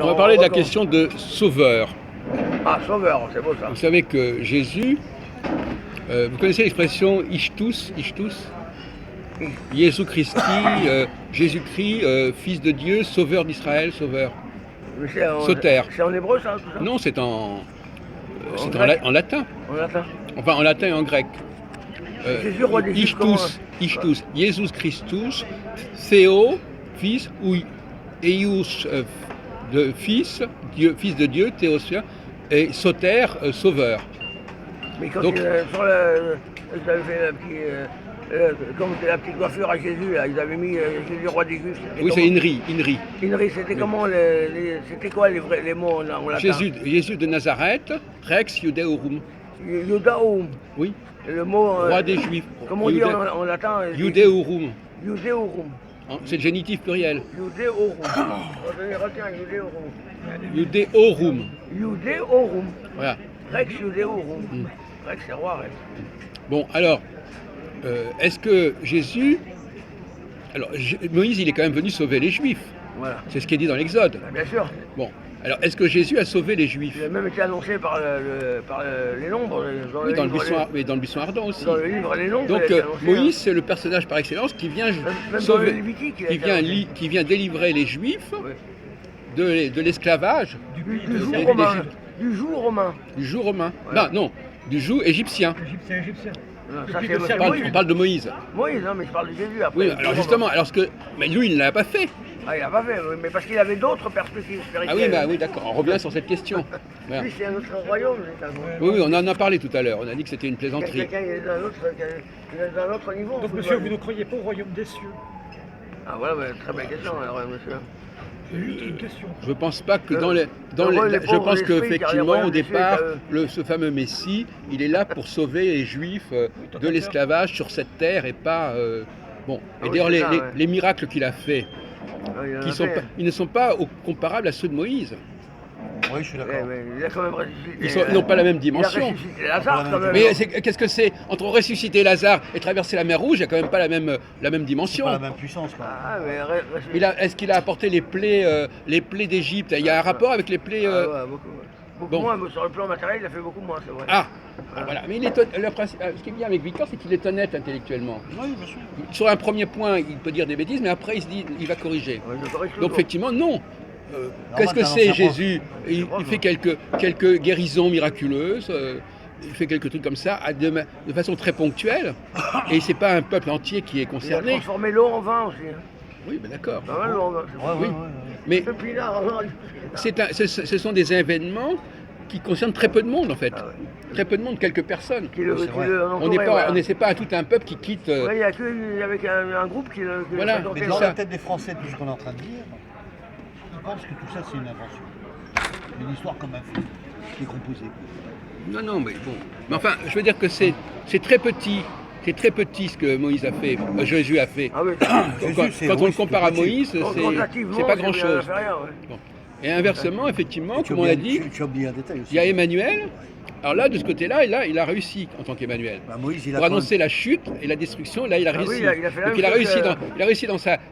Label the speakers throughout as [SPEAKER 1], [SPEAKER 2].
[SPEAKER 1] On va parler de la question de sauveur.
[SPEAKER 2] Ah, sauveur, c'est beau ça.
[SPEAKER 1] Vous savez que Jésus, vous connaissez l'expression Ichtus, Jésus Christi, Jésus-Christ, Fils de Dieu, Sauveur d'Israël, Sauveur. Soter.
[SPEAKER 2] C'est en hébreu ça, tout ça?
[SPEAKER 1] Non, c'est en latin.
[SPEAKER 2] En latin.
[SPEAKER 1] Enfin, en latin et en grec.
[SPEAKER 2] Jésus, roi des Juifs,
[SPEAKER 1] Ichtus, Jesus Christus, Théo, Fils, ou Eius, Fils de Dieu, Théosien, et Soter, Sauveur.
[SPEAKER 2] Mais quand
[SPEAKER 1] Donc,
[SPEAKER 2] sur ils avaient fait comme la petite coiffure à Jésus, là, ils avaient mis Jésus, roi des Juifs.
[SPEAKER 1] Oui, c'est Inri.
[SPEAKER 2] Inri, c'était comment c'était quoi les mots en latin?
[SPEAKER 1] Jésus de Nazareth, Rex Iudeorum.
[SPEAKER 2] Iudaoum.
[SPEAKER 1] Oui.
[SPEAKER 2] Le mot.
[SPEAKER 1] Roi des Juifs.
[SPEAKER 2] Comment on dit en latin?
[SPEAKER 1] Iudeorum.
[SPEAKER 2] Iudeorum.
[SPEAKER 1] C'est le génitif pluriel.
[SPEAKER 2] Iudeorum. Retiens, Iudeorum.
[SPEAKER 1] Iudeorum.
[SPEAKER 2] Iudeorum.
[SPEAKER 1] Voilà.
[SPEAKER 2] Rex Iudeorum. Rex, c'est roi, Rex.
[SPEAKER 1] Bon, alors, est-ce que Jésus... Alors, Moïse, il est quand même venu sauver les Juifs.
[SPEAKER 2] Voilà.
[SPEAKER 1] C'est ce qui est dit dans l'Exode.
[SPEAKER 2] Bien sûr.
[SPEAKER 1] Bon, alors, est-ce que Jésus a sauvé les Juifs?
[SPEAKER 2] Il a même été annoncé par les nombres.
[SPEAKER 1] Oui, dans le buisson ardent aussi.
[SPEAKER 2] Dans le livre Les Nombres.
[SPEAKER 1] Donc, Moïse, c'est le personnage par excellence qui vient sauver, qui vient délivrer les Juifs de l'esclavage
[SPEAKER 2] du joug romain. Du joug romain.
[SPEAKER 1] Du joug romain. Ouais. Non, du joug égyptien.
[SPEAKER 3] Égyptien.
[SPEAKER 1] On parle de Moïse.
[SPEAKER 2] Moïse, non, mais je parle de Jésus après.
[SPEAKER 1] Oui, alors justement, mais lui, il ne l'a pas fait.
[SPEAKER 2] Ah, il n'a pas fait, mais parce qu'il avait d'autres perspectives spirituelles.
[SPEAKER 1] Ah oui, d'accord, on revient sur cette question. Voilà.
[SPEAKER 2] Lui, c'est un autre royaume.
[SPEAKER 1] Oui, on en a parlé tout à l'heure, on a dit que c'était une plaisanterie.
[SPEAKER 2] Quelqu'un est dans un autre niveau.
[SPEAKER 3] Donc monsieur, vous ne croyez pas au royaume des cieux?
[SPEAKER 2] Ah voilà, très belle question, alors, monsieur.
[SPEAKER 3] C'est juste une question.
[SPEAKER 1] Je pense pas que je pense qu'effectivement au départ, ce fameux Messie, il est là pour sauver les Juifs de l'esclavage sur cette terre et pas bon. Et d'ailleurs les miracles qu'il a fait, ils ne sont pas comparables à ceux de Moïse.
[SPEAKER 4] Oui, je suis d'accord.
[SPEAKER 2] Il a quand même ressuscité.
[SPEAKER 1] Ils n'ont pas la même dimension.
[SPEAKER 2] Il a ressuscité Lazare quand même.
[SPEAKER 1] Mais qu'est-ce que c'est entre ressusciter Lazare et traverser la mer Rouge? Il n'y a quand même pas la même dimension.
[SPEAKER 4] Pas la même puissance, quoi.
[SPEAKER 2] Ah, mais
[SPEAKER 1] Est-ce qu'il a apporté les plaies d'Égypte? Il y a un rapport avec les plaies
[SPEAKER 2] beaucoup moins, sur le plan matériel, il a fait beaucoup moins, c'est vrai.
[SPEAKER 1] Voilà. Mais ce qui est bien avec Victor, c'est qu'il est honnête intellectuellement.
[SPEAKER 4] Oui, bien sûr.
[SPEAKER 1] Sur un premier point, il peut dire des bêtises, mais après, il va corriger. Donc, effectivement, non. Qu'est-ce que c'est Jésus? Il fait quelques guérisons miraculeuses, il fait quelques trucs comme ça de façon très ponctuelle, et c'est pas un peuple entier qui est concerné.
[SPEAKER 2] Il a transformé l'eau en vin aussi.
[SPEAKER 1] Oui, ben d'accord.
[SPEAKER 2] Pas mal l'eau en vin.
[SPEAKER 1] Oui. Mais ce sont des événements qui concernent très peu de monde en fait. Très peu de monde, quelques personnes. On n'essaie pas à tout un peuple qui quitte.
[SPEAKER 2] Oui, il y a un groupe qui
[SPEAKER 1] voilà.
[SPEAKER 4] Mais dans la tête des Français, tout ce qu'on est en train de dire, ils pensent que tout ça c'est une invention. Une histoire comme un film qui est composé.
[SPEAKER 1] Non, mais bon. Mais enfin, je veux dire que c'est très petit. C'est très petit ce que Moïse a fait, Jésus a fait.
[SPEAKER 2] Ah oui,
[SPEAKER 1] quand on le compare à Moïse, c'est pas grand-chose. Bon. Et inversement, effectivement, comme on l'a dit, il y a Emmanuel. Alors là, de ce côté-là, il a réussi en tant qu'Emmanuel. Pour annoncer la chute et la destruction, là, il a réussi. Donc il a réussi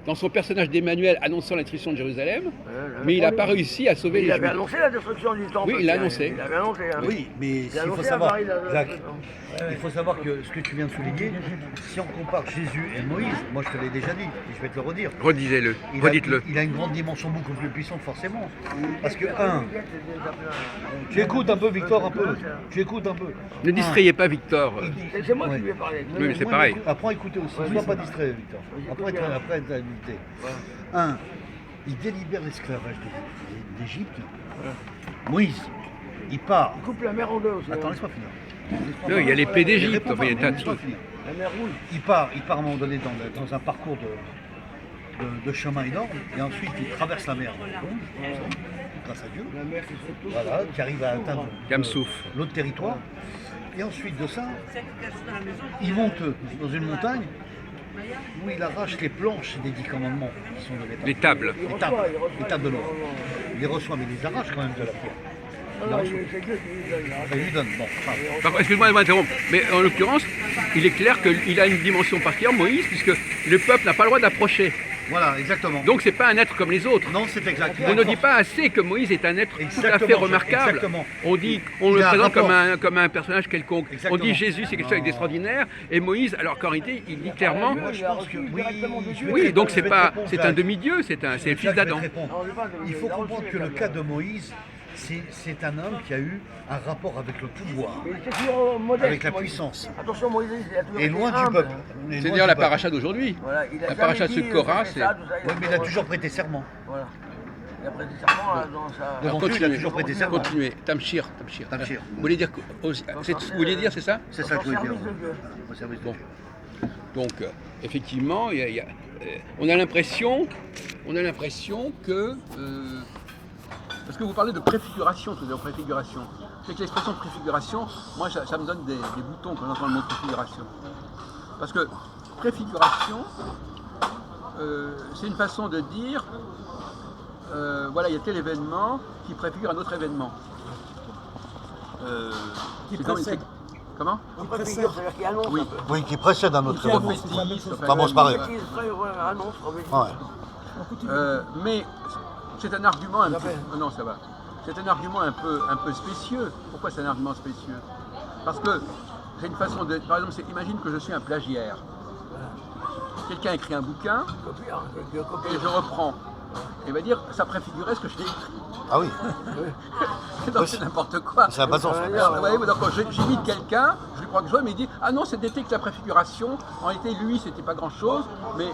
[SPEAKER 1] dans son personnage d'Emmanuel, annonçant la destruction de Jérusalem, mais il n'a pas réussi à sauver les Juifs.
[SPEAKER 2] Il avait annoncé la destruction du temple.
[SPEAKER 1] Oui, il l'a annoncé.
[SPEAKER 2] Il avait annoncé.
[SPEAKER 4] Oui, mais il faut savoir que ce que tu viens de souligner, si on compare Jésus et Moïse, moi je te l'ai déjà dit, et je vais te le redire.
[SPEAKER 1] Redites-le.
[SPEAKER 4] Il a une grande dimension beaucoup plus puissante forcément. Parce que tu écoutes un peu Victor, un peu. Tu écoutes un peu.
[SPEAKER 1] Ne distrayez pas Victor.
[SPEAKER 2] C'est moi qui lui ai parlé.
[SPEAKER 1] Oui, mais c'est pareil.
[SPEAKER 4] Apprends à écouter aussi. Ne sois pas distrait, Victor. Après être invité. Il délibère l'esclavage d'Égypte. Moïse, il part.
[SPEAKER 2] Il coupe la mer en deux aussi.
[SPEAKER 4] Attends, laisse-moi finir.
[SPEAKER 1] Non, il y a les plaies d'Égypte. Enfin, il y a un tas de trucs.
[SPEAKER 2] La mer rouge.
[SPEAKER 4] Il part à un moment donné dans un parcours de chemin énorme, et ensuite il traverse la mer grâce à Dieu, voilà, qui arrive à atteindre l'autre territoire, et ensuite de ça, il monte dans une montagne où il arrache les planches des 10 commandements qui sont de
[SPEAKER 1] les tables
[SPEAKER 4] de l'eau. Il les reçoit, mais il les arrache quand même de la pierre. Il lui donne. Bon,
[SPEAKER 1] excuse-moi de m'interrompre, mais en l'occurrence, il est clair qu'il a une dimension particulière, Moïse, puisque le peuple n'a pas le droit d'approcher.
[SPEAKER 4] Voilà, exactement.
[SPEAKER 1] Donc c'est pas un être comme les autres.
[SPEAKER 4] Non, c'est exact.
[SPEAKER 1] On ne dit pas assez que Moïse est un être tout à fait remarquable.
[SPEAKER 4] Exactement.
[SPEAKER 1] On dit, on
[SPEAKER 4] Il
[SPEAKER 1] le
[SPEAKER 4] a un
[SPEAKER 1] présente
[SPEAKER 4] rapport.
[SPEAKER 1] comme un personnage quelconque.
[SPEAKER 4] Exactement.
[SPEAKER 1] On dit Jésus c'est quelque chose d'extraordinaire et Moïse, alors qu'en réalité il dit clairement,
[SPEAKER 4] Moi, je pense que
[SPEAKER 1] oui, donc c'est pas,
[SPEAKER 4] répondre,
[SPEAKER 1] c'est
[SPEAKER 4] Jacques.
[SPEAKER 1] un demi-dieu, c'est le fils
[SPEAKER 4] Jacques, je vais
[SPEAKER 1] d'Adam.
[SPEAKER 4] te répondre. Il faut comprendre que le cas de Moïse, c'est un homme qui a eu un rapport avec le pouvoir,
[SPEAKER 2] Mais il était toujours modeste.
[SPEAKER 4] avec la
[SPEAKER 2] Moïse.
[SPEAKER 4] puissance,
[SPEAKER 2] Attention, Moïse, il a toujours
[SPEAKER 4] et
[SPEAKER 2] été
[SPEAKER 4] loin du
[SPEAKER 2] humble.
[SPEAKER 4] peuple.
[SPEAKER 1] C'est d'ailleurs la paracha d'aujourd'hui.
[SPEAKER 2] Voilà, il a
[SPEAKER 1] La
[SPEAKER 2] jamais
[SPEAKER 1] paracha de
[SPEAKER 2] dit,
[SPEAKER 1] Korah,
[SPEAKER 2] je fais
[SPEAKER 1] c'est...
[SPEAKER 2] ça, tout ça,
[SPEAKER 4] Oui, mais il a toujours prêté serment.
[SPEAKER 2] Voilà. Il a prêté serment dans sa...
[SPEAKER 4] Devant Dieu, il a toujours prêté serment.
[SPEAKER 1] Continuez. Tamshir.
[SPEAKER 4] Tamshir.
[SPEAKER 1] Vous voulez dire, vous voulez dire, c'est ça?
[SPEAKER 4] C'est ça que je veux dire.
[SPEAKER 2] service de Dieu.
[SPEAKER 4] Au service de
[SPEAKER 1] Bon.
[SPEAKER 4] Dieu.
[SPEAKER 1] Donc, effectivement, on a l'impression que... parce que vous parlez de préfiguration, tout à l'heure, préfiguration. C'est que l'expression préfiguration, moi, ça me donne des boutons quand j'entends le mot préfiguration. Parce que préfiguration, c'est une façon de dire, voilà, il y a tel événement qui préfigure un autre événement. Comment?
[SPEAKER 2] Il préfigure, c'est-à-dire qu'il annonce.
[SPEAKER 1] Oui.
[SPEAKER 2] un peu.
[SPEAKER 4] Oui, qui précède un autre
[SPEAKER 1] Il
[SPEAKER 4] événement.
[SPEAKER 1] prophétise,
[SPEAKER 4] Enfin bon, c'est pareil.
[SPEAKER 2] Prophétise, annonce, prophétise.
[SPEAKER 4] Ouais.
[SPEAKER 1] mais c'est un argument un peu... Non, ça va. C'est un argument un peu spécieux. Pourquoi c'est un argument spécieux? Parce que c'est une façon de... Par exemple, imagine que je suis un plagiaire. Quelqu'un écrit un bouquin
[SPEAKER 2] Copie, hein,
[SPEAKER 1] et je reprends. Et va dire, ça préfigurait ce que je t'ai écrit.
[SPEAKER 4] Ah oui,
[SPEAKER 1] Donc c'est n'importe quoi.
[SPEAKER 4] ça n'a pas de sens.
[SPEAKER 1] Ouais, donc quand j'imite quelqu'un, je lui crois que je vois, mais il dit ah non, c'était que la préfiguration. En réalité, lui, c'était pas grand chose, mais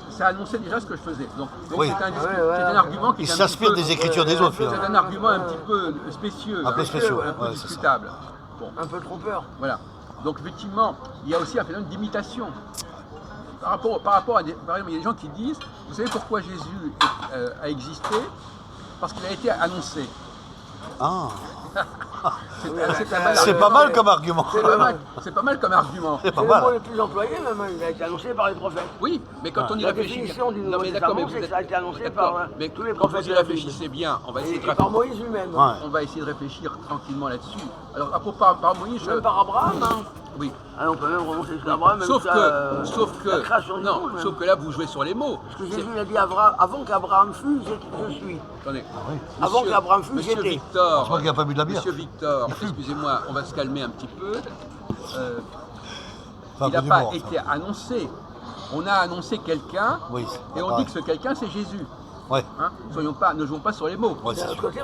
[SPEAKER 1] ça annonçait déjà ce que je faisais. Donc
[SPEAKER 4] Oui.
[SPEAKER 1] c'est un argument qui
[SPEAKER 4] Il
[SPEAKER 1] est un
[SPEAKER 4] s'inspire
[SPEAKER 1] petit peu-
[SPEAKER 4] des écritures des autres,
[SPEAKER 1] C'est
[SPEAKER 4] finalement.
[SPEAKER 1] un argument un petit peu spécieux,
[SPEAKER 4] Un peu spécieux,
[SPEAKER 1] un peu
[SPEAKER 4] ouais, c'est ça.
[SPEAKER 1] discutable. Bon,
[SPEAKER 2] un peu trompeur.
[SPEAKER 1] voilà. Donc effectivement, il y a aussi un phénomène d'imitation. Par rapport à par exemple, il y a des gens qui disent, vous savez pourquoi Jésus a existé? Parce qu'il a été annoncé.
[SPEAKER 4] Ah,
[SPEAKER 1] C'est
[SPEAKER 4] c'est pas mal comme argument.
[SPEAKER 1] C'est pas mal comme argument.
[SPEAKER 4] C'est pas
[SPEAKER 2] C'est le mot
[SPEAKER 4] mal.
[SPEAKER 2] le plus employé, même. Il a été annoncé par les prophètes.
[SPEAKER 1] Oui, mais quand on y
[SPEAKER 2] La
[SPEAKER 1] réfléchit...
[SPEAKER 2] définition du Nouveau
[SPEAKER 1] mais d'accord,
[SPEAKER 2] Testament,
[SPEAKER 1] mais
[SPEAKER 2] c'est
[SPEAKER 1] vous
[SPEAKER 2] que ça a été annoncé
[SPEAKER 1] d'accord,
[SPEAKER 2] par
[SPEAKER 1] mais
[SPEAKER 2] tous les
[SPEAKER 1] quand
[SPEAKER 2] prophètes
[SPEAKER 1] vous y
[SPEAKER 2] de la Bible.
[SPEAKER 1] réfléchissez bien, on va essayer
[SPEAKER 2] Et
[SPEAKER 1] de
[SPEAKER 2] par Moïse lui-même.
[SPEAKER 4] Ouais.
[SPEAKER 1] on va essayer de réfléchir tranquillement là-dessus. Alors, à propos par Moïse,
[SPEAKER 2] Même par Abraham. Hein.
[SPEAKER 1] oui.
[SPEAKER 2] Ah, on peut même remonter jusqu'à Abraham, même
[SPEAKER 1] Sauf
[SPEAKER 2] jusqu'à la création
[SPEAKER 1] que,
[SPEAKER 2] du
[SPEAKER 1] non,
[SPEAKER 2] monde. même.
[SPEAKER 1] sauf que là, vous jouez sur les mots.
[SPEAKER 2] Parce que Jésus il a dit avant qu'Abraham fût, je suis.
[SPEAKER 1] Attendez.
[SPEAKER 2] Avant
[SPEAKER 1] Monsieur-
[SPEAKER 2] qu'Abraham fût,
[SPEAKER 1] Monsieur
[SPEAKER 2] j'étais.
[SPEAKER 4] Je crois
[SPEAKER 1] Victor,
[SPEAKER 4] qu'il n'a pas bu de la bière.
[SPEAKER 1] Monsieur Victor, excusez-moi, on va se calmer un petit peu.
[SPEAKER 4] Enfin, un
[SPEAKER 1] Il
[SPEAKER 4] peu
[SPEAKER 1] n'a
[SPEAKER 4] d'humour,
[SPEAKER 1] pas
[SPEAKER 4] enfin.
[SPEAKER 1] été annoncé. On a annoncé quelqu'un
[SPEAKER 4] Oui,
[SPEAKER 1] et on
[SPEAKER 4] ouais.
[SPEAKER 1] dit que ce quelqu'un, c'est Jésus.
[SPEAKER 4] Ouais,
[SPEAKER 1] Hein, ne jouons pas sur les mots.
[SPEAKER 4] ouais,
[SPEAKER 2] D'un
[SPEAKER 4] c'est
[SPEAKER 2] autre
[SPEAKER 4] sûr.
[SPEAKER 2] côté,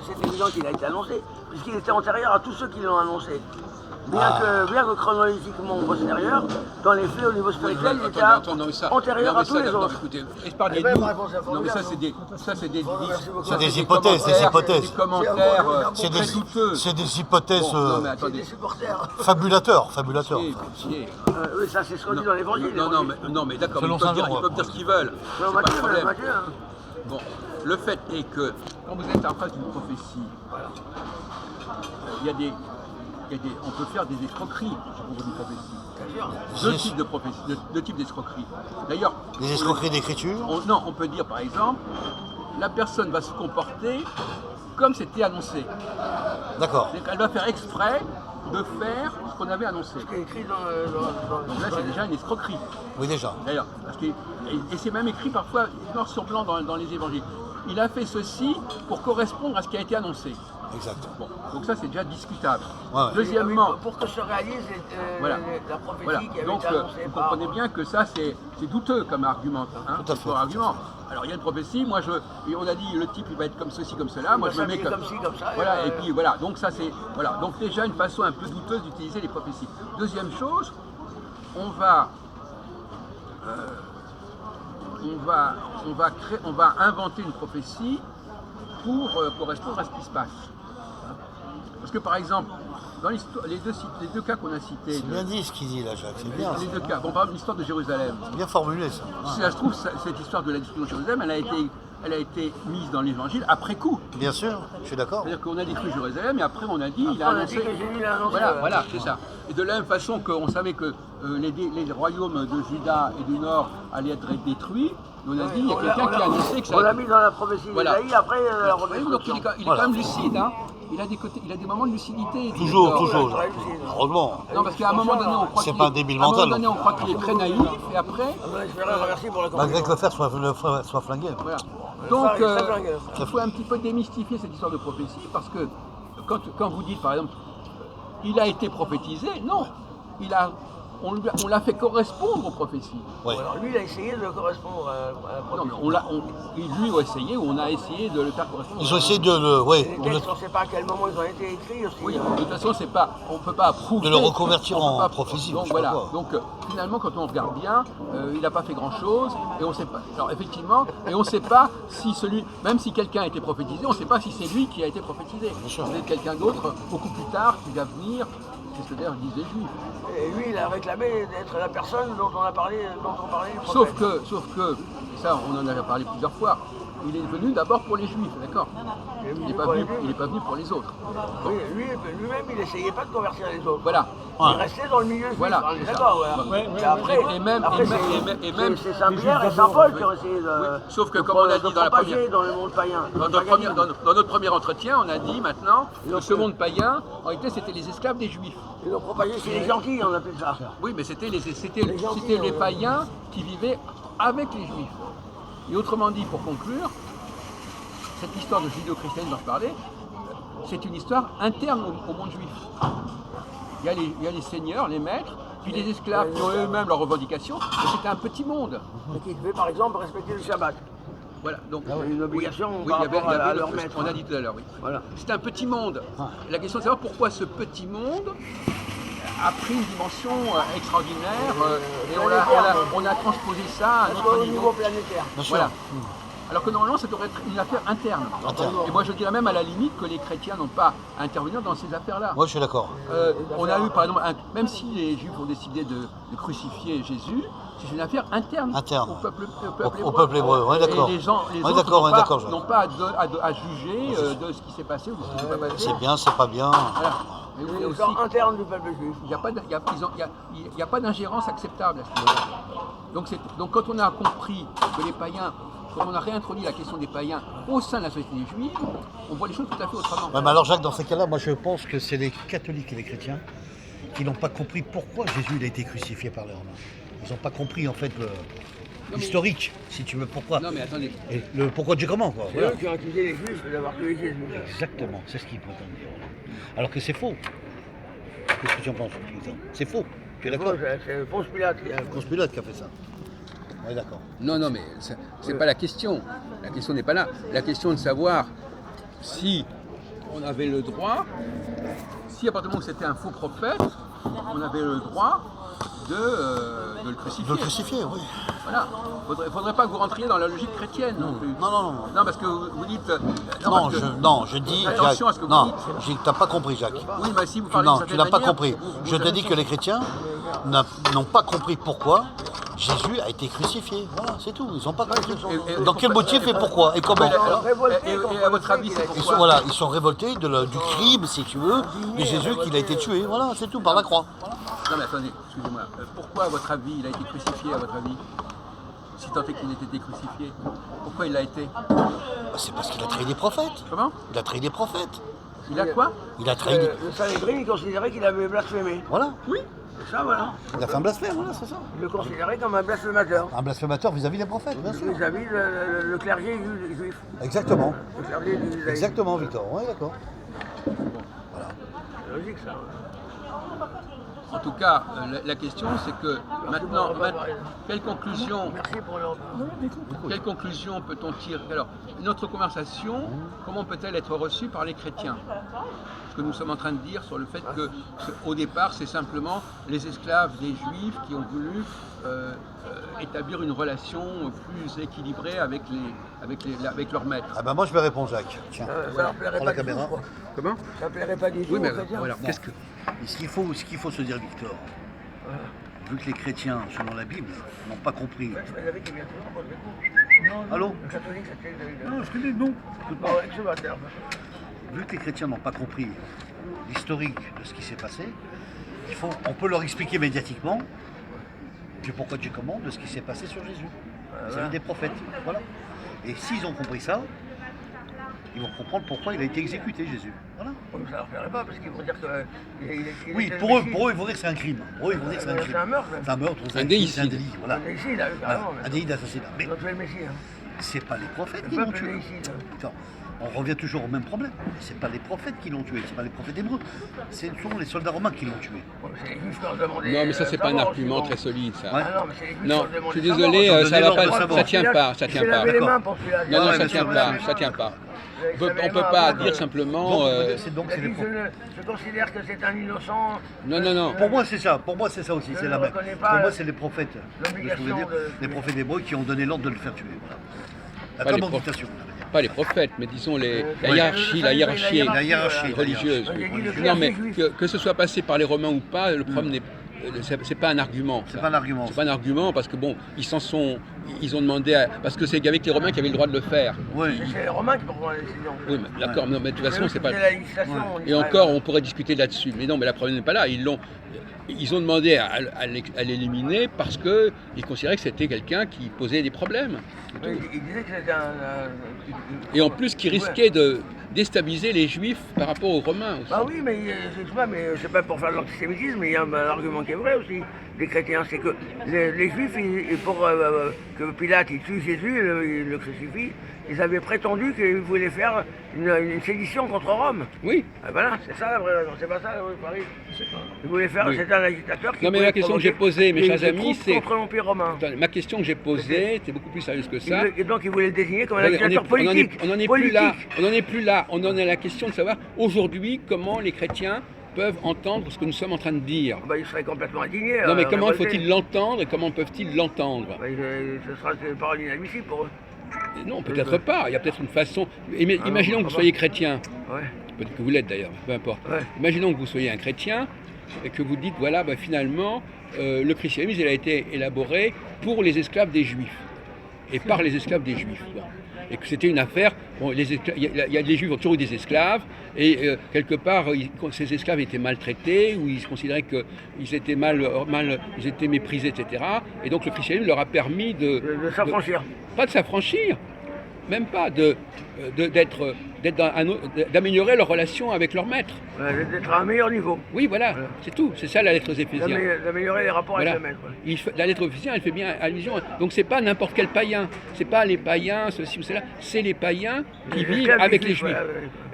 [SPEAKER 2] c'est évident qu'il a été annoncé, puisqu'il était antérieur à tous ceux qui l'ont annoncé. Bien que chronologiquement postérieur, dans les faits au niveau spirituel, il était antérieur à tous les autres.
[SPEAKER 1] Écoutez,
[SPEAKER 2] Eh
[SPEAKER 1] épargnez-nous.
[SPEAKER 2] ben, ma réponse est
[SPEAKER 1] Non, mais ça,
[SPEAKER 2] formidable,
[SPEAKER 1] c'est des
[SPEAKER 4] hypothèses, des hypothèses.
[SPEAKER 1] Des commentaires
[SPEAKER 4] C'est
[SPEAKER 1] très douteux.
[SPEAKER 4] des hypothèses
[SPEAKER 1] Bon, non, mais
[SPEAKER 2] C'est
[SPEAKER 1] attendez.
[SPEAKER 2] des supporters.
[SPEAKER 4] fabulateurs.
[SPEAKER 1] Pitié.
[SPEAKER 2] Oui, ça c'est ce qu'on dit dans l'évangile.
[SPEAKER 1] Non, mais d'accord,
[SPEAKER 4] Selon
[SPEAKER 1] ils peuvent
[SPEAKER 4] Saint
[SPEAKER 1] dire,
[SPEAKER 4] Jean,
[SPEAKER 1] ils peuvent dire ce qu'ils veulent.
[SPEAKER 2] Selon
[SPEAKER 1] C'est pas
[SPEAKER 2] Matthieu,
[SPEAKER 1] le problème.
[SPEAKER 2] Matthieu, hein.
[SPEAKER 1] Bon, le fait est que quand vous êtes en face d'une prophétie, on peut faire des escroqueries pour une prophétie. Deux types de prophéties, deux types d'escroqueries. D'ailleurs,
[SPEAKER 4] Des escroqueries d'écriture.
[SPEAKER 1] non, on peut dire par exemple, la personne va se comporter comme c'était annoncé.
[SPEAKER 4] D'accord.
[SPEAKER 1] C'est-à-dire qu'elle va faire exprès de faire ce qu'on avait annoncé.
[SPEAKER 2] Ce qui est écrit dans
[SPEAKER 1] Donc là, c'est déjà une escroquerie.
[SPEAKER 4] Oui, déjà.
[SPEAKER 1] D'ailleurs, et c'est même écrit parfois noir sur blanc dans les évangiles. Il a fait ceci pour correspondre à ce qui a été annoncé.
[SPEAKER 4] Exact.
[SPEAKER 1] Bon, donc ça c'est déjà discutable.
[SPEAKER 4] Ouais.
[SPEAKER 1] Deuxièmement,
[SPEAKER 2] pour que se réalise
[SPEAKER 1] voilà.
[SPEAKER 2] la prophétie
[SPEAKER 1] Voilà.
[SPEAKER 2] qui avait
[SPEAKER 1] Donc
[SPEAKER 2] été annoncée
[SPEAKER 1] vous
[SPEAKER 2] par...
[SPEAKER 1] comprenez bien que ça c'est douteux comme argument. Hein,
[SPEAKER 4] Tout à fait.
[SPEAKER 1] comme argument. Alors il y a une prophétie, et on a dit le type il va être comme ceci, comme cela, moi
[SPEAKER 2] va
[SPEAKER 1] je le mets
[SPEAKER 2] s'habiller comme ci, comme ça,
[SPEAKER 1] Voilà, et puis voilà, donc ça c'est. Voilà, donc déjà une façon un peu douteuse d'utiliser les prophéties. Deuxième chose, on va inventer une prophétie pour correspondre à ce qui se passe. Parce que par exemple, dans les deux cas qu'on a cités,
[SPEAKER 4] C'est bien dit ce qu'il dit là, Jacques. C'est bien.
[SPEAKER 1] les deux cas, bon, par exemple l'histoire de Jérusalem,
[SPEAKER 4] C'est bien formulé ça.
[SPEAKER 1] si ça se trouve, cette histoire de la destruction de Jérusalem, elle a été mise dans l'évangile après coup.
[SPEAKER 4] Bien sûr, je suis d'accord.
[SPEAKER 1] C'est-à-dire qu'on a détruit Jérusalem et après on a dit, il a
[SPEAKER 2] On a
[SPEAKER 1] annoncé.
[SPEAKER 2] dit que Jésus l'a annoncé.
[SPEAKER 1] Voilà, c'est ça. Et de la même façon qu'on savait que les royaumes de Juda et du Nord allaient être détruits, On a dit, il y a quelqu'un qui a annoncé que ça.
[SPEAKER 2] On l'a mis dans la prophétie d'Ésaïe, après la reconstruction.
[SPEAKER 1] Donc il est quand même lucide, hein. Il a des moments de lucidité.
[SPEAKER 4] Toujours. Heureusement.
[SPEAKER 1] Non, parce qu'à un moment donné, on croit
[SPEAKER 4] c'est pas un débile mental.
[SPEAKER 1] À un moment donné, on croit qu'il est très naïf, et après.
[SPEAKER 4] Malgré que le fer soit flingué.
[SPEAKER 1] Voilà. Donc, il faut un petit peu démystifier cette histoire de prophétie, parce que quand vous dites, par exemple, il a été prophétisé, non. On l'a fait correspondre aux prophéties.
[SPEAKER 4] Ouais.
[SPEAKER 2] Alors lui, il a essayé de correspondre à la prophétie.
[SPEAKER 1] Non, mais lui a essayé, ou on a essayé de le faire correspondre.
[SPEAKER 4] Ils ont essayé de le... Ouais,
[SPEAKER 2] les textes, on ne sait pas à quel moment ils ont été écrits aussi.
[SPEAKER 1] Oui, de toute façon, on ne peut pas approuver.
[SPEAKER 4] De le reconvertir en prophétie.
[SPEAKER 1] Donc voilà. Donc finalement, quand on regarde bien, il n'a pas fait grand-chose, et on ne sait pas. Alors effectivement, et on ne sait pas si même si quelqu'un a été prophétisé, on ne sait pas si c'est lui qui a été prophétisé. Peut-être quelqu'un d'autre, beaucoup plus tard, qui va venir. C'est ce que disent les Juifs.
[SPEAKER 2] Et lui, il a réclamé d'être la personne dont on parlait du prophète.
[SPEAKER 1] Sauf que, ça on en a parlé plusieurs fois, il est venu d'abord pour les Juifs, d'accord. Il n'est pas venu pour les autres.
[SPEAKER 2] Oui, lui-même, il n'essayait pas de convertir les autres.
[SPEAKER 1] Voilà.
[SPEAKER 2] Il restait dans le milieu juif,
[SPEAKER 1] voilà,
[SPEAKER 2] d'accord. Et après, c'est Saint-Pierre et Saint-Paul qui ont essayé de...
[SPEAKER 1] Sauf que, comme on a dit
[SPEAKER 2] dans le monde païen.
[SPEAKER 1] Dans notre premier entretien, on a dit maintenant que ce monde païen, en réalité, c'était les esclaves des Juifs.
[SPEAKER 2] Ils l'ont propagé chez les gentils, on appelle ça.
[SPEAKER 1] Oui, mais c'était les païens qui vivaient avec les Juifs. Et autrement dit, pour conclure, cette histoire de judéo-chrétienne dont je parlais, c'est une histoire interne au monde juif. Il y a les seigneurs, les maîtres, puis les esclaves qui ont eux-mêmes leurs revendications, et c'était un petit monde.
[SPEAKER 2] Et qui devaient par exemple respecter le Shabbat.
[SPEAKER 1] Voilà, donc
[SPEAKER 2] une obligation
[SPEAKER 1] par rapport
[SPEAKER 2] à leur maître.
[SPEAKER 1] On a dit tout à l'heure, oui.
[SPEAKER 2] Voilà.
[SPEAKER 1] C'est un petit monde. Et la question est de savoir pourquoi ce petit monde a pris une dimension extraordinaire et on a transposé ça à un autre niveau
[SPEAKER 2] planétaire.
[SPEAKER 1] Voilà. Alors que normalement, ça devrait être une affaire interne. Et moi, je dirais même à la limite que les chrétiens n'ont pas à intervenir dans ces affaires-là.
[SPEAKER 4] Moi, je suis d'accord.
[SPEAKER 1] On a eu, par exemple, même si les Juifs ont décidé de crucifier Jésus, c'est une affaire interne au peuple hébreu.
[SPEAKER 4] On est d'accord.
[SPEAKER 1] Et les autres n'ont pas à juger de ce qui s'est passé ou de ce qui ne s'est pas passé.
[SPEAKER 4] C'est bien, c'est pas bien. Voilà.
[SPEAKER 2] C'est aussi interne du peuple juif.
[SPEAKER 1] Il n'y a pas d'ingérence acceptable à ce niveau-là. Donc quand on a compris que les païens, quand on a réintroduit la question des païens au sein de la société juive, on voit les choses tout à fait autrement.
[SPEAKER 4] Ouais, mais alors Jacques, dans ces cas-là, moi je pense que c'est les catholiques et les chrétiens qui n'ont pas compris pourquoi Jésus a été crucifié par leurs mains. Ils n'ont pas compris en fait l'historique, si tu veux, pourquoi.
[SPEAKER 1] Non mais attendez.
[SPEAKER 4] Et le pourquoi du comment, quoi.
[SPEAKER 2] C'est eux qui ont accusé les Juifs d'avoir tué Jésus.
[SPEAKER 4] Exactement, c'est ce qu'ils prétendent dire. Alors que c'est faux. Qu'est-ce que tu en penses? C'est faux. Tu es d'accord?
[SPEAKER 2] C'est Ponce Pilate
[SPEAKER 4] qui a fait ça. Oui, d'accord.
[SPEAKER 1] Non, mais c'est pas la question. La question n'est pas là. La question est de savoir si on avait le droit, si à partir du moment où c'était un faux prophète, on avait le droit de le crucifier.
[SPEAKER 4] De le crucifier, oui.
[SPEAKER 1] Voilà. Faudrait pas que vous rentriez dans la logique chrétienne non plus.
[SPEAKER 4] Non.
[SPEAKER 1] Non, parce que vous dites...
[SPEAKER 4] je dis...
[SPEAKER 1] Attention à ce que vous dites.
[SPEAKER 4] Tu n'as pas compris, Jacques.
[SPEAKER 1] Oui, mais si vous parlez
[SPEAKER 4] tu n'as pas compris. Je te dis que les chrétiens n'ont pas compris pourquoi Jésus a été crucifié. Voilà, c'est tout. Ils n'ont pas compris. Dans quel motif et pourquoi et comment.
[SPEAKER 1] Et à votre avis, c'est pourquoi
[SPEAKER 4] ils sont révoltés du crime, si tu veux, de Jésus qu'il a été tué. Voilà, c'est tout, par la croix.
[SPEAKER 1] Non mais attendez, excusez-moi. Pourquoi, à votre avis, il a été crucifié, à votre avis? Si tant est qu'il ait été crucifié. Pourquoi il l'a été?
[SPEAKER 4] C'est parce qu'il a trahi des prophètes.
[SPEAKER 1] Comment?
[SPEAKER 4] Il a trahi des prophètes.
[SPEAKER 1] Il a quoi?
[SPEAKER 4] Il a trahi des...
[SPEAKER 2] Le Sanhédrin, il considérait qu'il avait blasphémé.
[SPEAKER 4] Voilà.
[SPEAKER 1] Oui.
[SPEAKER 2] C'est ça, voilà.
[SPEAKER 4] Il a fait un blasphème, voilà, c'est ça.
[SPEAKER 2] Il le considérait comme un blasphémateur.
[SPEAKER 4] Un blasphémateur vis-à-vis des prophètes, bien sûr.
[SPEAKER 2] Vis-à-vis le clergé juif.
[SPEAKER 4] Exactement.
[SPEAKER 2] Le clergé du judaïsme.
[SPEAKER 4] Exactement, Victor. Oui, d'accord.
[SPEAKER 2] Voilà. C'est logique, ça.
[SPEAKER 1] En tout cas, la question c'est que maintenant, quelle conclusion peut-on tirer? Alors, notre conversation, comment peut-elle être reçue par les chrétiens? Ce que nous sommes en train de dire sur le fait que, au départ, c'est simplement les esclaves des Juifs qui ont voulu établir une relation plus équilibrée avec leur maître.
[SPEAKER 4] Ah ben moi je vais répondre, Jacques. Tiens,
[SPEAKER 2] ça leur plairait
[SPEAKER 4] prends
[SPEAKER 2] pas
[SPEAKER 4] la caméra.
[SPEAKER 2] Tout,
[SPEAKER 1] Comment?
[SPEAKER 2] Ça ne plairait pas du tout.
[SPEAKER 1] Oui, mais
[SPEAKER 2] chrétiens.
[SPEAKER 1] alors, qu'est-ce que...
[SPEAKER 4] Ce qu'il faut se dire, Victor, vu que les chrétiens, selon la Bible, n'ont pas compris. Allô? Non, je te dis non. Vu que les chrétiens n'ont pas compris l'historique de ce qui s'est passé, on peut leur expliquer médiatiquement du pourquoi du comment de ce qui s'est passé sur Jésus. Ça vient des prophètes. Voilà. Et s'ils ont compris ça, ils vont comprendre pourquoi il a été exécuté, Jésus. Voilà.
[SPEAKER 2] Ça leur plairait pas, parce qu'ils vont dire que...
[SPEAKER 4] Oui, pour eux, ils vont dire que c'est un crime. Pour eux, ils vont dire que c'est un crime.
[SPEAKER 2] C'est un meurtre.
[SPEAKER 4] C'est un meurtre,
[SPEAKER 1] un délit.
[SPEAKER 4] C'est un délit. Voilà.
[SPEAKER 2] Un délit, là, carrément.
[SPEAKER 4] Un délit d'assassinat. Mais
[SPEAKER 2] ils ont tué le Messie.
[SPEAKER 4] c'est pas les prophètes qui l'ont tué. Attends, on revient toujours au même problème. C'est pas les prophètes qui l'ont tué, c'est pas les prophètes hébreux. Ce sont les soldats romains qui l'ont tué.
[SPEAKER 1] Non, mais ça, c'est pas un argument très solide, ça.
[SPEAKER 2] Ouais.
[SPEAKER 1] Non, je suis désolé, ça va pas, ça tient pas, ça tient pas. Non, non, ça tient pas, ça tient pas. On peut pas dire simplement.
[SPEAKER 2] Je considère que c'est un innocent.
[SPEAKER 1] Non, non, non.
[SPEAKER 4] Pour moi, c'est ça. Pour moi, c'est ça aussi. C'est la même. Pour moi, c'est les prophètes. Les prophètes hébreux qui ont donné l'ordre de le faire tuer. La commandation.
[SPEAKER 1] Pas les prophètes, mais disons la hiérarchie religieuse. Non, mais que ce soit passé par les Romains ou pas, le problème n'est. C'est pas un argument.
[SPEAKER 4] C'est pas un argument.
[SPEAKER 1] C'est pas un argument parce que bon, ils ont demandé parce que c'est avec les Romains qui avaient le droit de le faire.
[SPEAKER 2] Oui. C'est les Romains qui prennent la décision.
[SPEAKER 1] Oui, mais d'accord, mais de toute façon, c'est pas. Et encore, on pourrait discuter là-dessus. Mais non, mais la problème n'est pas là. Ils ont demandé à l'éliminer parce qu'ils considéraient que c'était quelqu'un qui posait des problèmes.
[SPEAKER 2] Ils disaient que c'était
[SPEAKER 1] et en plus, qui risquait de déstabiliser les Juifs par rapport aux Romains aussi.
[SPEAKER 2] Ah oui, mais c'est pas pour faire de l'antisémitisme, mais il y a un argument qui est vrai aussi des chrétiens, c'est que les Juifs, pour que Pilate il tue Jésus, il le crucifie, ils avaient prétendu qu'ils voulaient faire une sédition contre Rome.
[SPEAKER 1] Oui.
[SPEAKER 2] Ah voilà, c'est ça la vraie raison, c'est pas ça Paris. Ils voulaient faire, c'était un agitateur qui.
[SPEAKER 1] Non, mais la question que j'ai posée, mes chers amis, c'est.
[SPEAKER 2] Contre l'Empire romain.
[SPEAKER 1] Ma question que j'ai posée, c'est beaucoup plus sérieuse que ça.
[SPEAKER 2] Et donc ils voulaient le désigner comme un agitateur politique.
[SPEAKER 1] On n'en est plus là. On n'en est plus là. On en est à la question de savoir aujourd'hui comment les chrétiens peuvent entendre ce que nous sommes en train de dire.
[SPEAKER 2] Ils seraient complètement indignés.
[SPEAKER 1] Non, mais comment faut-il l'entendre et comment peuvent-ils l'entendre?
[SPEAKER 2] Ce sera des paroles inadmissibles pour eux.
[SPEAKER 1] Non, peut-être pas. Il y a peut-être une façon. Imaginons que vous soyez chrétien.
[SPEAKER 2] Ouais.
[SPEAKER 1] Peut-être que vous l'êtes d'ailleurs, peu importe. Ouais. Imaginons que vous soyez un chrétien et que vous dites voilà, finalement, le christianisme il a été élaboré pour les esclaves des Juifs et par les esclaves des Juifs. Bon. Et que c'était une affaire. Bon, les Juifs ont toujours eu des esclaves et quelque part ces esclaves étaient maltraités ou ils considéraient qu'ils étaient ils étaient méprisés, etc. Et donc le christianisme leur a permis de
[SPEAKER 2] s'affranchir.
[SPEAKER 1] Pas de s'affranchir, même pas d'améliorer leur relation avec leur maître.
[SPEAKER 2] D'être à un meilleur niveau.
[SPEAKER 1] Oui, voilà. C'est tout. C'est ça la lettre aux Éphésiens.
[SPEAKER 2] D'améliorer les rapports avec le maître.
[SPEAKER 1] La lettre aux Éphésiens, elle fait bien allusion. Donc c'est pas n'importe quel païen. C'est pas les païens, ceci ou cela. C'est les païens qui vivent avec les Juifs.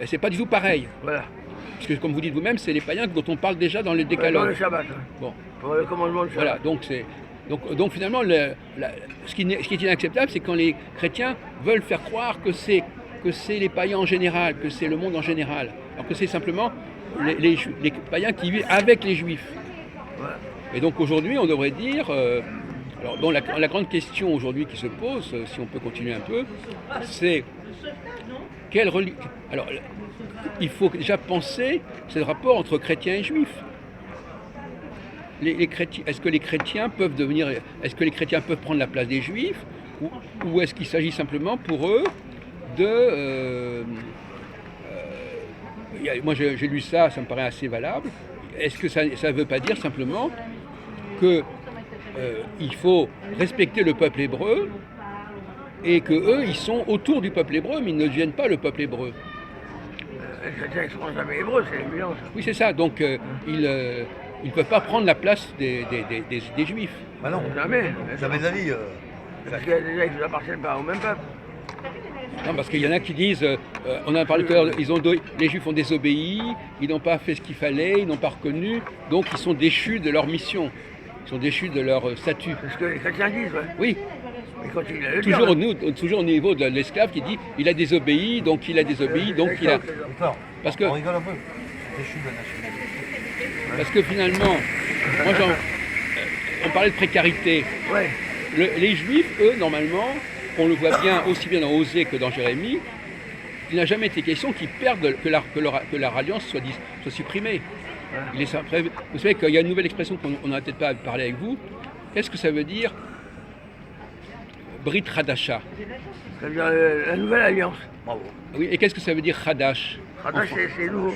[SPEAKER 1] Et c'est pas du tout pareil. Voilà. Parce que comme vous dites vous-même, c'est les païens dont on parle déjà dans le décalogue.
[SPEAKER 2] Dans le Shabbat.
[SPEAKER 1] Bon.
[SPEAKER 2] Pour le commandement du Shabbat.
[SPEAKER 1] Voilà. Donc finalement, ce qui est inacceptable, c'est quand les chrétiens veulent faire croire que c'est les païens en général, que c'est le monde en général, alors que c'est simplement les païens qui vivent avec les Juifs. Et donc aujourd'hui, on devrait dire, la grande question aujourd'hui qui se pose, si on peut continuer un peu, c'est quelle religion. Alors, il faut déjà penser ce rapport entre chrétiens et juifs. Est-ce que les chrétiens peuvent prendre la place des juifs ou est-ce qu'il s'agit simplement pour eux moi j'ai lu ça me paraît assez valable. Est-ce que ça ne veut pas dire simplement que il faut respecter le peuple hébreu et que eux ils sont autour du peuple hébreu mais ils ne deviennent pas le peuple hébreu?
[SPEAKER 2] Les chrétiens ne seront jamais hébreux, c'est évident.
[SPEAKER 1] Oui, c'est ça. Donc ils ne peuvent pas prendre la place des juifs.
[SPEAKER 4] Bah non,
[SPEAKER 2] jamais.
[SPEAKER 4] Jamais de la vie.
[SPEAKER 2] Parce qu'il y a des gens qui n'appartiennent pas au même peuple.
[SPEAKER 1] Non, parce qu'il y en a qui disent, on en a parlé tout à l'heure, les Juifs ont désobéi, ils n'ont pas fait ce qu'il fallait, ils n'ont pas reconnu, donc ils sont déchus de leur mission, ils sont déchus de leur statut.
[SPEAKER 2] C'est ce que les chrétiens disent, ouais.
[SPEAKER 1] Oui. Toujours au niveau de l'esclave qui dit, il a désobéi, donc il a désobéi, donc il a... Parce que,
[SPEAKER 4] on rigole un peu, déchu de la nationalité.
[SPEAKER 1] Parce que finalement, on parlait de précarité.
[SPEAKER 2] Ouais.
[SPEAKER 1] Les Juifs, eux, normalement, on le voit bien aussi bien dans Osée que dans Jérémie, il n'a jamais été question qu'ils perdent, que leur alliance soit supprimée. Ouais. Vous savez qu'il y a une nouvelle expression qu'on n'a peut-être pas parlé avec vous. Qu'est-ce que ça veut dire Brit Hadasha?
[SPEAKER 2] Ça veut dire la nouvelle alliance.
[SPEAKER 4] Bravo.
[SPEAKER 1] Oui, et qu'est-ce que ça veut dire Hadash?
[SPEAKER 2] Hadash, c'est nouveau.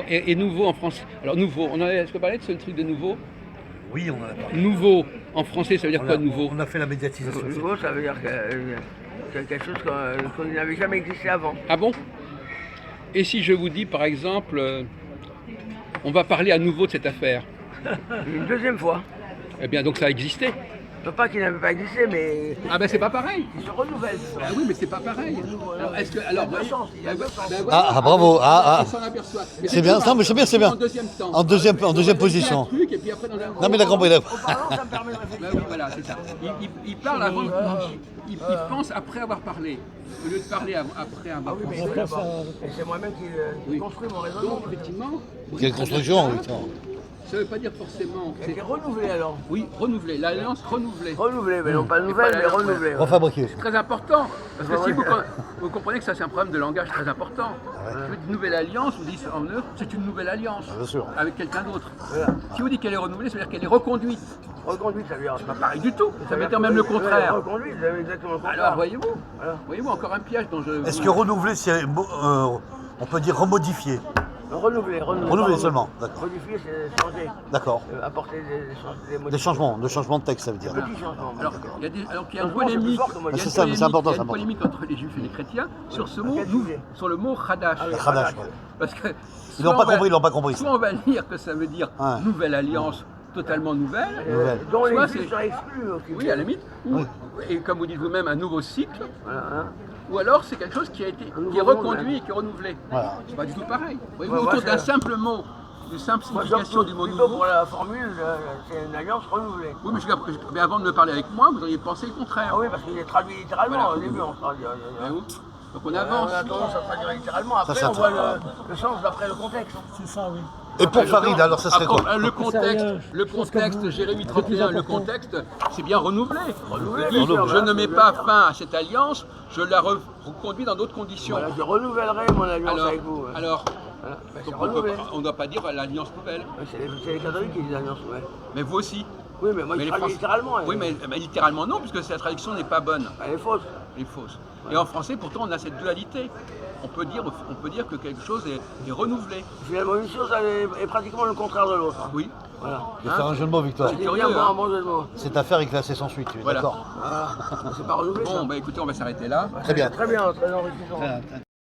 [SPEAKER 1] Et nouveau en France. Alors nouveau, est-ce qu'on parlait de ce truc de nouveau?
[SPEAKER 4] Oui, on en a parlé.
[SPEAKER 1] Nouveau, en français, ça veut dire quoi nouveau?
[SPEAKER 4] On a fait la médiatisation.
[SPEAKER 2] Nouveau, ça veut dire que c'est quelque chose qu'on n'avait jamais existé avant.
[SPEAKER 1] Ah bon? Et si je vous dis, par exemple, on va parler à nouveau de cette affaire?
[SPEAKER 2] Une deuxième fois.
[SPEAKER 1] Eh bien, donc ça a existé.
[SPEAKER 2] Pas qu'il n'avait pas existé, mais
[SPEAKER 1] Ah ben c'est pas pareil.
[SPEAKER 2] il se renouvelle.
[SPEAKER 1] Ah oui, mais c'est pas pareil. Alors, est-ce que alors
[SPEAKER 2] Il y a deux sens, il y a deux sens.
[SPEAKER 4] Ah, bravo.
[SPEAKER 1] On s'en aperçoit. Mais
[SPEAKER 4] C'est bien,
[SPEAKER 1] pas-
[SPEAKER 4] non, mais c'est bien, c'est bien.
[SPEAKER 1] En deuxième temps.
[SPEAKER 4] En deuxième position.
[SPEAKER 1] Un truc, et puis après, dans un-
[SPEAKER 4] Non, mais il a compris. Là.
[SPEAKER 2] En parlant, ça me permet de
[SPEAKER 1] Ben
[SPEAKER 2] réfléchir.
[SPEAKER 1] oui, voilà, c'est ça. Il parle avant, il pense après avoir parlé, au lieu de parler après
[SPEAKER 2] Ah
[SPEAKER 1] avoir
[SPEAKER 2] oui, mais
[SPEAKER 1] pensé.
[SPEAKER 2] c'est d'abord. Et c'est moi-même qui construis mon raisonnement.
[SPEAKER 1] Donc, effectivement,
[SPEAKER 4] Quelle construction, oui.
[SPEAKER 1] ça ne veut pas dire forcément.
[SPEAKER 2] C'est renouvelé alors.
[SPEAKER 1] Oui, renouvelé, l'alliance renouvelée.
[SPEAKER 2] Renouvelé, mais non pas nouvelle, mais renouvelé.
[SPEAKER 4] Refabriqué.
[SPEAKER 1] C'est très important, parce que si vous comprenez que ça c'est un problème de langage très important. Une nouvelle alliance, vous dites en eux, c'est une nouvelle alliance
[SPEAKER 4] Bien sûr.
[SPEAKER 1] avec quelqu'un d'autre.
[SPEAKER 2] Voilà.
[SPEAKER 1] Si vous dites qu'elle est renouvelée, ça veut dire qu'elle est reconduite.
[SPEAKER 2] Reconduite, ça veut dire.
[SPEAKER 1] C'est pas pareil du tout, ça veut dire même le contraire.
[SPEAKER 2] Reconduite, ça veut exactement le contraire.
[SPEAKER 1] Alors voyez-vous,
[SPEAKER 2] Voilà.
[SPEAKER 1] voyez-vous encore un piège dont je...
[SPEAKER 4] Est-ce que renouveler, c'est on peut dire remodifier?
[SPEAKER 2] Renouvelé.
[SPEAKER 4] Renouveler seulement, d'accord.
[SPEAKER 2] Modifier, c'est changer.
[SPEAKER 4] D'accord.
[SPEAKER 2] Apporter
[SPEAKER 4] Des changements de texte, ça veut dire.
[SPEAKER 2] Petits changements.
[SPEAKER 1] Alors, il y a une
[SPEAKER 2] Changement,
[SPEAKER 1] polémique,
[SPEAKER 2] c'est plus fort que moi.
[SPEAKER 1] il y a
[SPEAKER 4] C'est
[SPEAKER 1] une
[SPEAKER 4] ça, mais c'est important,
[SPEAKER 1] polémique- il y a
[SPEAKER 4] c'est
[SPEAKER 1] une polémique entre les juifs et les chrétiens sur ce mot,
[SPEAKER 2] Quel sujet
[SPEAKER 1] sur le mot Hadash.
[SPEAKER 2] Ah oui.
[SPEAKER 4] Khadash, ouais.
[SPEAKER 1] Parce que
[SPEAKER 4] Ils l'ont pas compris.
[SPEAKER 1] Soit on va dire que ça veut dire
[SPEAKER 4] Ouais.
[SPEAKER 1] nouvelle alliance, totalement nouvelle,
[SPEAKER 4] Nouvelle.
[SPEAKER 2] Dont les
[SPEAKER 1] soit
[SPEAKER 2] juifs
[SPEAKER 1] c'est-
[SPEAKER 2] seraient exclus aussi.
[SPEAKER 1] oui, à la limite, et comme vous dites vous-même, un nouveau cycle,
[SPEAKER 2] Voilà, hein.
[SPEAKER 1] ou alors c'est quelque chose qui
[SPEAKER 2] nouveau
[SPEAKER 1] est
[SPEAKER 2] monde,
[SPEAKER 1] reconduit et qui est renouvelé.
[SPEAKER 4] Voilà.
[SPEAKER 1] C'est pas du tout pareil. Voyez-vous,
[SPEAKER 2] Ouais, moi,
[SPEAKER 1] autour d'un
[SPEAKER 2] je-
[SPEAKER 1] simple mot, d'une simple
[SPEAKER 2] Moi,
[SPEAKER 1] signification
[SPEAKER 2] j'opte
[SPEAKER 1] du mot
[SPEAKER 2] plutôt
[SPEAKER 1] nouveau.
[SPEAKER 2] pour la formule, c'est une alliance renouvelée.
[SPEAKER 1] Oui, mais avant de me parler avec moi, vous auriez pensé le contraire.
[SPEAKER 2] Ah oui, parce qu'il est traduit littéralement
[SPEAKER 1] Voilà.
[SPEAKER 2] au début, on traduit.
[SPEAKER 1] Voyez-vous. Donc on
[SPEAKER 2] On
[SPEAKER 1] avance.
[SPEAKER 2] a tendance à traduire littéralement, après
[SPEAKER 4] ça
[SPEAKER 2] on voit le sens d'après le contexte.
[SPEAKER 3] C'est ça, oui.
[SPEAKER 4] Et pour Farid, alors ça serait quoi?
[SPEAKER 1] Le contexte,
[SPEAKER 3] Sérieux.
[SPEAKER 1] Jérémie
[SPEAKER 3] C'est
[SPEAKER 1] 31,
[SPEAKER 3] plus
[SPEAKER 1] le
[SPEAKER 3] important.
[SPEAKER 1] contexte, c'est bien renouvelé.
[SPEAKER 2] Renouvelé,
[SPEAKER 1] Il dit,
[SPEAKER 2] bien sûr,
[SPEAKER 1] je ne
[SPEAKER 2] voilà,
[SPEAKER 1] mets
[SPEAKER 2] c'est
[SPEAKER 1] pas
[SPEAKER 2] bien.
[SPEAKER 1] fin à cette alliance, je la reconduis dans d'autres conditions.
[SPEAKER 2] Voilà, je renouvellerai mon alliance
[SPEAKER 1] Alors,
[SPEAKER 2] avec vous. Ouais.
[SPEAKER 1] alors
[SPEAKER 2] Voilà. Ben,
[SPEAKER 1] donc
[SPEAKER 2] c'est renouvelé.
[SPEAKER 1] on ne doit pas dire l'alliance nouvelle.
[SPEAKER 2] Ouais, c'est les catholiques qui disent alliance nouvelle.
[SPEAKER 1] Mais vous aussi.
[SPEAKER 2] Oui, mais moi,
[SPEAKER 1] Mais
[SPEAKER 2] je
[SPEAKER 1] les
[SPEAKER 2] traduis
[SPEAKER 1] Français-
[SPEAKER 2] littéralement.
[SPEAKER 1] Oui, mais littéralement non, puisque la traduction n'est pas bonne,
[SPEAKER 2] Elle est fausse.
[SPEAKER 1] elle est fausse. Et en français, pourtant, on a cette dualité. On peut dire que quelque chose est renouvelé.
[SPEAKER 2] Finalement, une chose est pratiquement le contraire de l'autre.
[SPEAKER 1] Oui.
[SPEAKER 2] Voilà.
[SPEAKER 4] Je vais faire un jeu de mots, Victor.
[SPEAKER 2] C'est
[SPEAKER 1] curieux,
[SPEAKER 2] bien pour
[SPEAKER 1] hein.
[SPEAKER 2] un bon jeu de mots.
[SPEAKER 4] Cette affaire est classée sans suite, tu es
[SPEAKER 1] Voilà.
[SPEAKER 4] d'accord?
[SPEAKER 2] Voilà. C'est pas renouvelé, ça.
[SPEAKER 1] Bon, bah écoutez, on va s'arrêter là.
[SPEAKER 4] Très bien.
[SPEAKER 2] Très bien, très enrichissant.